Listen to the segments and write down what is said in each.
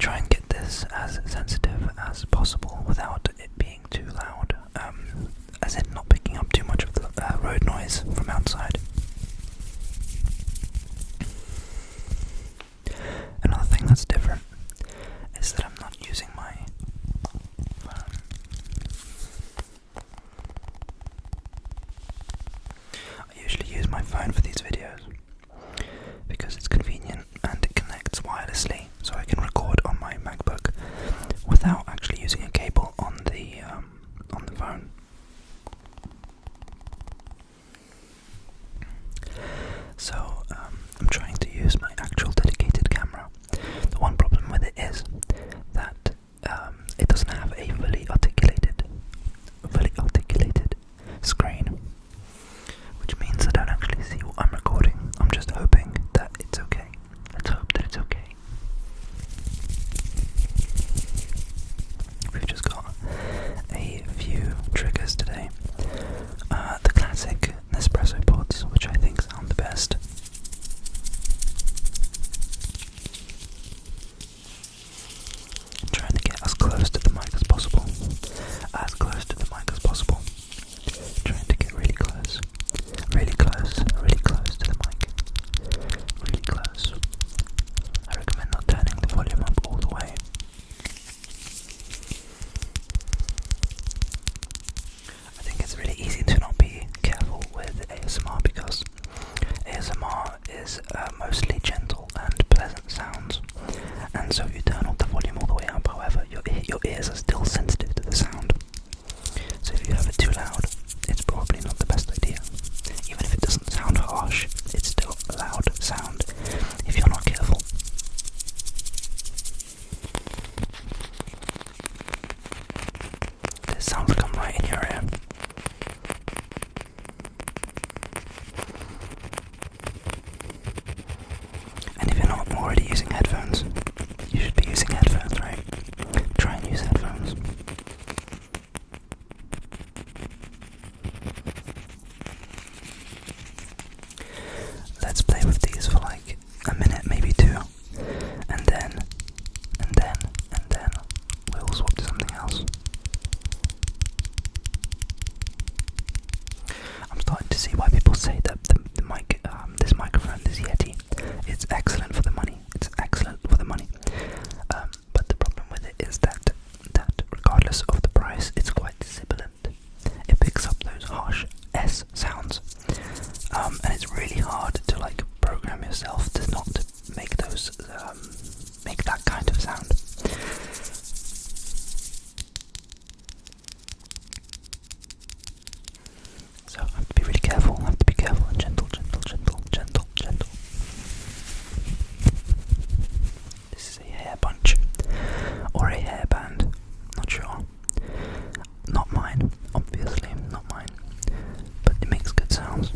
try and get this as sensitive as possible without it being too loud, as in not picking up too much of the road noise from outside. Another thing that's different is that I'm not using my phone. I usually use my phone for these videos because it's convenient and it connects wirelessly, so I can record on my MacBook without actually using a cable on the phone. So I'm trying to use my actual dedicated camera. The one problem with it is that it doesn't have a fully articulated screen, which means I don't actually see what I'm recording. I'm just hoping that it's okay. Let's hope that it's okay. We've just got a few triggers today. The classic Nespresso pods, which I think sound the best. I'm trying to get as close to the mic as possible. As close to the mic as possible. Trying to get really close. Really close. Really close to the mic. Really close. I recommend not turning the volume up all the way. I think it's really easy to not be careful with ASMR because ASMR is mostly gentle and pleasant sounds, and so if you turn up the volume all the way up, however, your ears are still sensitive to the sound. So if you have it too loud, it's probably not the best idea. Even if it doesn't sound harsh, it's still a loud sound if you're not careful. This sounds like I'm right in your ear. And if you're not already using headphones, you should be using headphones, right? Try and use headphones. Let's play with these for like a minute, maybe two, and then we'll swap to something else. I'm starting to see why people say that the mic, this microphone, this Yeti, it's excellent for the money. It's excellent for the money. But the problem with it is that regardless of the price, it's quite sibilant. It picks up those harsh S sounds, and it's really hard to like program yourself to not make those make that kind of sound. So I have to be really careful. I have to be careful and gentle. This is a hair bunch or a hairband. Not sure. Not mine, obviously, not mine. But it makes good sounds.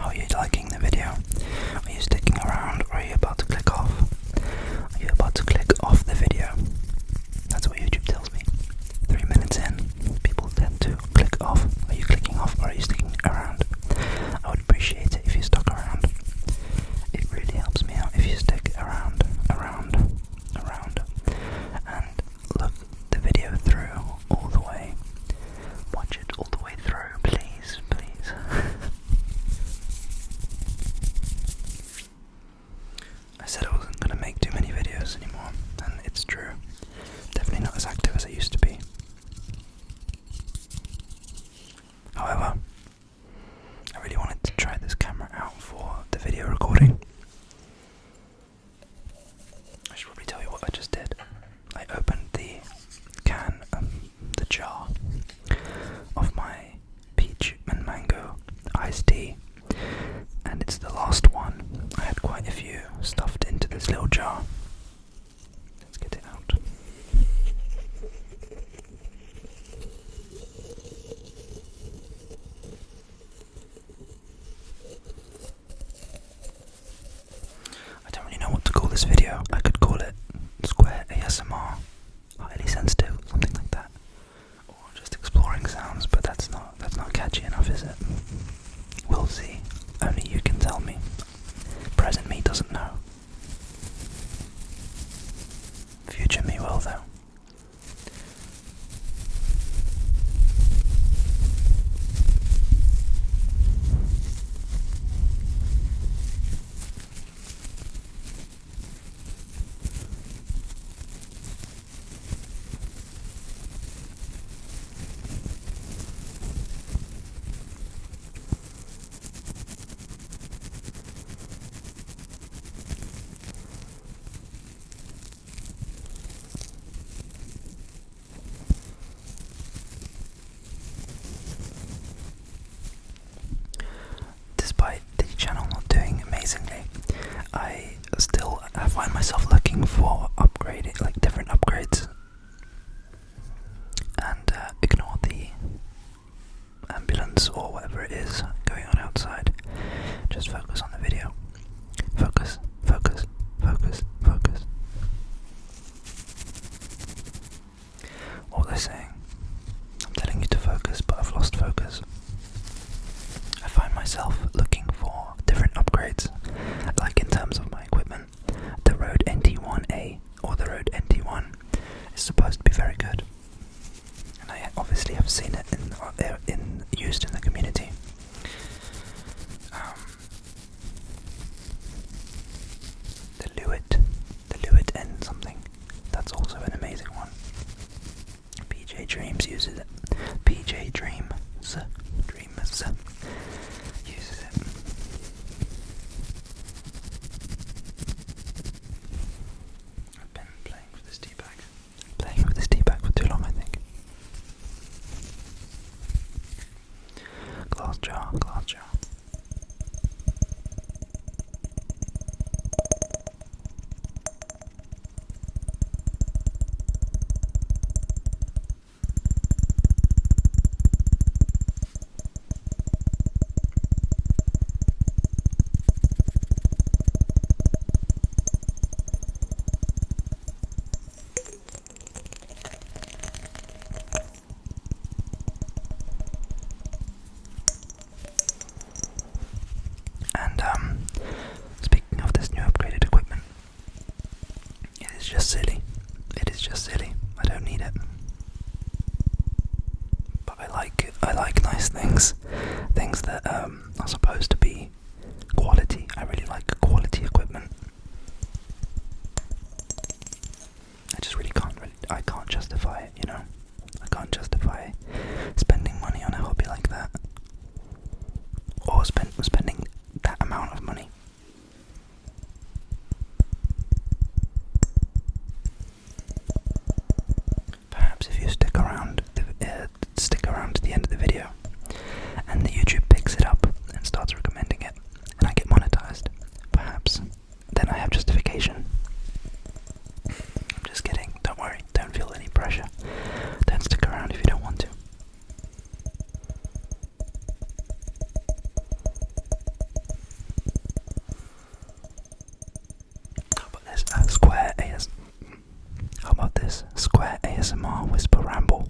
Are you liking the video? Are you sticking around, or are you about to click off? Are you about to click off the video? That's what YouTube tells me. 3 minutes in, people tend to click off. Are you clicking off, or are you sticking around? I would appreciate it if you stuck around. It really helps me out if you stick around, and look the video through all the way. Watch it all the way through, please. I said I wasn't going to make too many videos anymore, and it's true. Definitely not as active as I used to be. However, I really wanted to try this camera out for the video recording. stuffed into this little jar. Let's get it out. I don't really know what to call this video. I could call it Square ASMR, highly sensitive, something like that, or just exploring sounds. But that's not catchy enough, is it? We'll see. Only you can tell me. Present me doesn't know. Future me will, though. Despite the channel not doing amazingly, I find myself looking for upgrading, like different upgrades, and ignore the ambulance or whatever it is going on outside. Just focus on the video. Focus, focus, focus, focus. What was I saying? I'm telling you to focus, but I've lost focus. I find myself looking for different upgrades, like in terms of my equipment. The Rode NT1A or the Rode NT1 is supposed to be very good, and I obviously have seen it used in the community. The Lewitt N something, that's also an amazing one. PJ Dreams uses it. PJ Dreams uses it. I've been playing with this tea bag for too long, I think. Glass jar. Speaking of this new upgraded equipment, it is just silly. I don't need it. But I like nice things that are supposed to be quality. I really like quality equipment. I can't justify it, you know. I can't justify spending money on a hobby like that, or spending that amount of money. Perhaps if you stick around to the end of the video, and the YouTube picks it up and starts recommending it, and I get monetized, perhaps then I have justification. I'm just kidding. Don't worry. Don't feel any pressure. Don't stick around if you don't want to. How about this Square ASMR Whisper Ramble?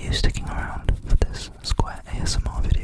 you sticking around for this Square ASMR video?